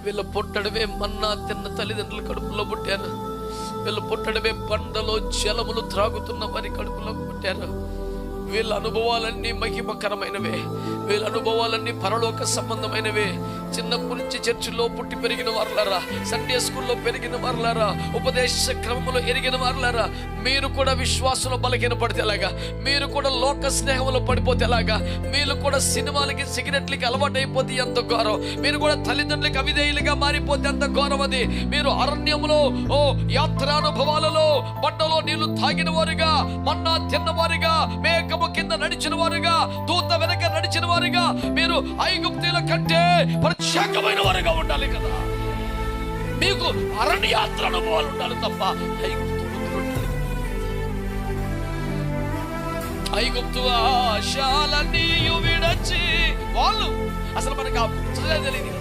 వీళ్ళు పుట్టడమే మన్నా తిన్న తల్లిదండ్రుల కడుపులో పుట్టారు. వీళ్ళు పుట్టడమే బండలో జలములు త్రాగుతున్న వారి కడుపులో పుట్టారు. వీళ్ళ అనుభవాలన్నీ మహిమకరమైనవే. వీళ్ళ అనుభవాలన్నీ పరలోక సంబంధమైనవే. చిన్నప్పటి నుంచి చర్చిలో పుట్టి పెరిగిన వారులారా, సండే స్కూల్లో పెరిగిన వారులారా, ఉపదేశ క్రమంలో ఎరిగిన వారులారా, మీరు కూడా విశ్వాసంలో బలహీనపడితే ఎలాగా? మీరు కూడా లోక స్నేహంలో పడిపోతే ఎలాగా? మీరు కూడా సినిమాలకి సిగరెట్లకి అలవాటు అయిపోతే ఎంత ఘోరం. మీరు కూడా తల్లిదండ్రులకి అవిధేయులుగా మారిపోతే ఎంత ఘోరం అది. మీరు అరణ్యంలో యాత్రానుభవాలలో బండలో నీళ్లు తాగిన వారుగా, మన్నా తిన్నవారుగా, మేకము కింద నడిచిన వారుగా, దూత వెనక నడిచిన వారుగా, మీరు ఐగుప్తీయుల కంటే ప్రత్యేకమైన వారుగా ఉండాలి కదా. మీకు అరణ్యాత్ర అనుభవాలు ఉండాలి తప్ప ఐగుప్తు ఆశాలన్నీ విడచి వాళ్ళు అసలు మనకు ఆ తెలియదు.